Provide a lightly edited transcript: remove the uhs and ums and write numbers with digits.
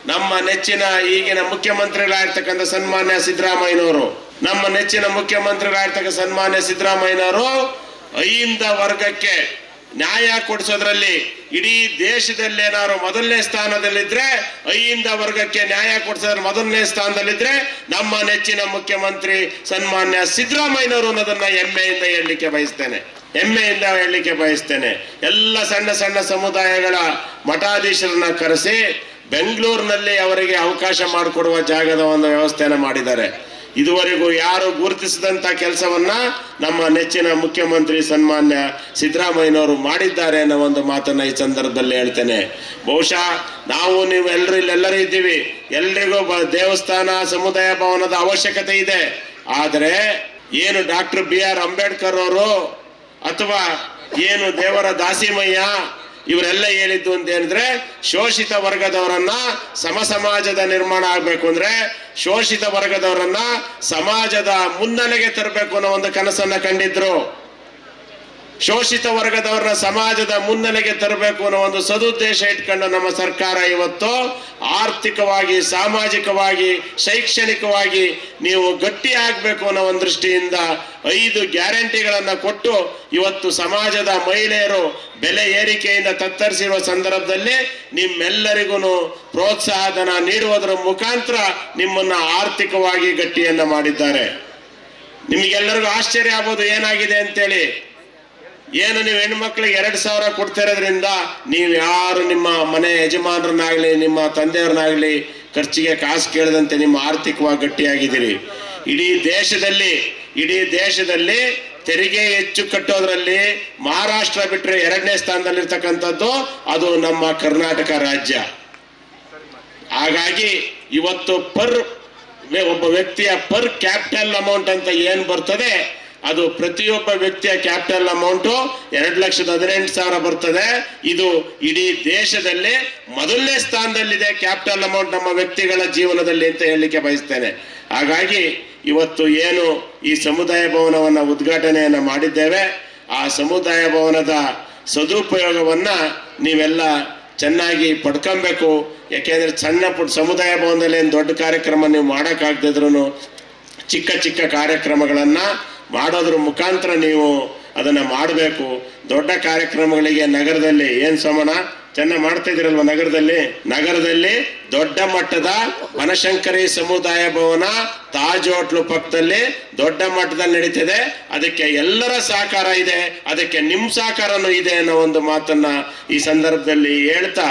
ನಮ್ಮ ನೆಚ್ಚಿನ ಈಗಿನ ಮುಖ್ಯಮಂತ್ರಿಗಳಾಗಿರ್ತಕ್ಕಂಥ ಸನ್ಮಾನ್ಯ ಸಿದ್ದರಾಮಯ್ಯನವರು, ನಮ್ಮ ನೆಚ್ಚಿನ ಮುಖ್ಯಮಂತ್ರಿಗಳಾಗಿರ್ತಕ್ಕಂಥ ಸನ್ಮಾನ್ಯ ಸಿದ್ದರಾಮಯ್ಯನವರು ಅಹಿಂದ ವರ್ಗಕ್ಕೆ ನ್ಯಾಯ ಕೊಡಿಸೋದ್ರಲ್ಲಿ ಇಡೀ ದೇಶದಲ್ಲಿ ಏನಾದ್ರು ಮೊದಲನೇ ಸ್ಥಾನದಲ್ಲಿದ್ರೆ, ಅಹಿಂದ ವರ್ಗಕ್ಕೆ ನ್ಯಾಯ ಕೊಡಿಸೋದ್ರ ಮೊದಲನೇ ಸ್ಥಾನದಲ್ಲಿದ್ರೆ ನಮ್ಮ ನೆಚ್ಚಿನ ಮುಖ್ಯಮಂತ್ರಿ ಸನ್ಮಾನ್ಯ ಸಿದ್ದರಾಮಯ್ಯನವರು ಅನ್ನೋದನ್ನ ಹೆಮ್ಮೆಯಿಂದ ಹೇಳಲಿಕ್ಕೆ ಬಯಸ್ತೇನೆ. ಎಲ್ಲ ಸಣ್ಣ ಸಣ್ಣ ಸಮುದಾಯಗಳ ಮಠಾಧೀಶರನ್ನ ಕರೆಸಿ ಬೆಂಗಳೂರಿನಲ್ಲಿ ಅವರಿಗೆ ಅವಕಾಶ ಮಾಡಿಕೊಡುವ ಜಾಗದ ಒಂದು ವ್ಯವಸ್ಥೆಯನ್ನು ಮಾಡಿದ್ದಾರೆ. ಇದುವರೆಗೂ ಯಾರು ಗುರುತಿಸಿದಂತ ಕೆಲಸವನ್ನ ನಮ್ಮ ನೆಚ್ಚಿನ ಮುಖ್ಯಮಂತ್ರಿ ಸನ್ಮಾನ್ಯ ಸಿದ್ದರಾಮಯ್ಯನವರು ಮಾಡಿದ್ದಾರೆ ಅನ್ನೋ ಒಂದು ಮಾತನ್ನ ಈ ಸಂದರ್ಭದಲ್ಲಿ ಹೇಳ್ತೇನೆ. ಬಹುಶಃ ನಾವು ನೀವು ಎಲ್ಲರೂ ಇದ್ದೀವಿ, ಎಲ್ರಿಗೂ ದೇವಸ್ಥಾನ ಸಮುದಾಯ ಭವನದ ಅವಶ್ಯಕತೆ ಇದೆ. ಆದರೆ ಏನು ಡಾಕ್ಟರ್ BR ಅಂಬೇಡ್ಕರ್ ಅವರು ಅಥವಾ ಏನು ದೇವರ ದಾಸಿಮಯ್ಯ ಇವರೆಲ್ಲ ಹೇಳಿದ್ದು ಅಂತ ಹೇಳಿದ್ರೆ, ಶೋಷಿತ ವರ್ಗದವರನ್ನ ಸಮಾಜದ ನಿರ್ಮಾಣ ಆಗ್ಬೇಕು ಅಂದ್ರೆ ಶೋಷಿತ ವರ್ಗದವರನ್ನ ಸಮಾಜದ ಮುನ್ನೆಲೆಗೆ ತರಬೇಕು ಅನ್ನೋ ಒಂದು ಕನಸನ್ನ ಕಂಡಿದ್ರು. ಶೋಷಿತ ವರ್ಗದವರನ್ನ ಸಮಾಜದ ಮುನ್ನೆಲೆಗೆ ತರಬೇಕು ಅನ್ನೋ ಒಂದು ಸದುದ್ದೇಶ ಇಟ್ಕೊಂಡು ನಮ್ಮ ಸರ್ಕಾರ ಇವತ್ತು ಆರ್ಥಿಕವಾಗಿ, ಸಾಮಾಜಿಕವಾಗಿ, ಶೈಕ್ಷಣಿಕವಾಗಿ ನೀವು ಗಟ್ಟಿ ಆಗ್ಬೇಕು ಅನ್ನೋ ಒಂದು ದೃಷ್ಟಿಯಿಂದ 5 ಗ್ಯಾರಂಟಿಗಳನ್ನ ಕೊಟ್ಟು ಇವತ್ತು ಸಮಾಜದ ಮಹಿಳೆಯರು ಬೆಲೆ ಏರಿಕೆಯಿಂದ ತತ್ತರಿಸಿರುವ ಸಂದರ್ಭದಲ್ಲಿ ನಿಮ್ಮೆಲ್ಲರಿಗೂ ಪ್ರೋತ್ಸಾಹಧನ ನೀಡುವುದರ ಮುಖಾಂತರ ನಿಮ್ಮನ್ನ ಆರ್ಥಿಕವಾಗಿ ಗಟ್ಟಿಯನ್ನ ಮಾಡಿದ್ದಾರೆ. ನಿಮಗೆಲ್ಲರಿಗೂ ಆಶ್ಚರ್ಯ ಆಗ್ಬೋದು ಏನಾಗಿದೆ ಅಂತೇಳಿ. ಏನು ನೀವು ಹೆಣ್ಮಕ್ಳಿಗೆ 2,000 ಕೊಡ್ತಾ ಇರೋದ್ರಿಂದ ನೀವು ಯಾರು ನಿಮ್ಮ ಮನೆ ಯಜಮಾನರನ್ನಾಗ್ಲಿ ನಿಮ್ಮ ತಂದೆಯವ್ರನ್ನಾಗ್ಲಿ ಖರ್ಚಿಗೆ ಕಾಸು ಕೇಳದಂತೆ ನಿಮ್ಮ ಆರ್ಥಿಕವಾಗಿ ಗಟ್ಟಿಯಾಗಿದ್ದೀರಿ. ಇಡೀ ದೇಶದಲ್ಲಿ ತೆರಿಗೆ ಹೆಚ್ಚು ಕಟ್ಟೋದ್ರಲ್ಲಿ ಮಹಾರಾಷ್ಟ್ರ ಬಿಟ್ಟರೆ 2ನೇ ಸ್ಥಾನದಲ್ಲಿರ್ತಕ್ಕಂಥದ್ದು ಅದು ನಮ್ಮ ಕರ್ನಾಟಕ ರಾಜ್ಯ. ಹಾಗಾಗಿ ಇವತ್ತು ಒಬ್ಬ ವ್ಯಕ್ತಿಯ ಪರ್ ಕ್ಯಾಪಿಟಲ್ ಅಮೌಂಟ್ ಅಂತ ಏನ್ ಬರ್ತದೆ, ಅದು ಪ್ರತಿಯೊಬ್ಬ ವ್ಯಕ್ತಿಯ ಕ್ಯಾಪಿಟಲ್ ಅಮೌಂಟು 2,18,000 ಬರ್ತದೆ. ಇದು ಇಡೀ ದೇಶದಲ್ಲಿ ಮೊದಲನೇ ಸ್ಥಾನದಲ್ಲಿದೆ ಕ್ಯಾಪಿಟಲ್ ಅಮೌಂಟ್ ನಮ್ಮ ವ್ಯಕ್ತಿಗಳ ಜೀವನದಲ್ಲಿ ಅಂತ ಹೇಳಲಿಕ್ಕೆ ಬಯಸ್ತೇನೆ. ಹಾಗಾಗಿ ಇವತ್ತು ಏನು ಈ ಸಮುದಾಯ ಭವನವನ್ನ ಉದ್ಘಾಟನೆಯನ್ನ ಮಾಡಿದ್ದೇವೆ, ಆ ಸಮುದಾಯ ಭವನದ ಸದುಪಯೋಗವನ್ನ ನೀವೆಲ್ಲ ಚೆನ್ನಾಗಿ ಪಡ್ಕೊಬೇಕು. ಯಾಕೆಂದ್ರೆ ಸಣ್ಣ ಪುಟ್ಟ ಸಮುದಾಯ ಭವನದಲ್ಲಿ ಏನು ದೊಡ್ಡ ಕಾರ್ಯಕ್ರಮ ನೀವು ಮಾಡೋಕ್ಕಾಗದಿದ್ರು ಚಿಕ್ಕ ಕಾರ್ಯಕ್ರಮಗಳನ್ನ ಮಾಡೋದ್ರ ಮುಖಾಂತರ ನೀವು ಅದನ್ನ ಮಾಡಬೇಕು. ದೊಡ್ಡ ಕಾರ್ಯಕ್ರಮಗಳಿಗೆ ನಗರದಲ್ಲಿ ಏನ್ ಸೋಮಣ್ಣ ಚೆನ್ನಾಗಿ ಮಾಡ್ತಾ ಇದ್ರಲ್ವ, ನಗರದಲ್ಲಿ ದೊಡ್ಡ ಮಟ್ಟದ ಬನಶಂಕರಿ ಸಮುದಾಯ ಭವನ ತಾಜ್ ಹೋಟ್ಲು ಪಕ್ಕದಲ್ಲಿ ದೊಡ್ಡ ಮಟ್ಟದಲ್ಲಿ ನಡೀತಿದೆ. ಅದಕ್ಕೆ ಎಲ್ಲರ ಸಹಕಾರ ಇದೆ, ಅದಕ್ಕೆ ನಿಮ್ಮ ಸಹಕಾರನೂ ಇದೆ ಅನ್ನೋ ಒಂದು ಮಾತನ್ನ ಈ ಸಂದರ್ಭದಲ್ಲಿ ಹೇಳ್ತಾ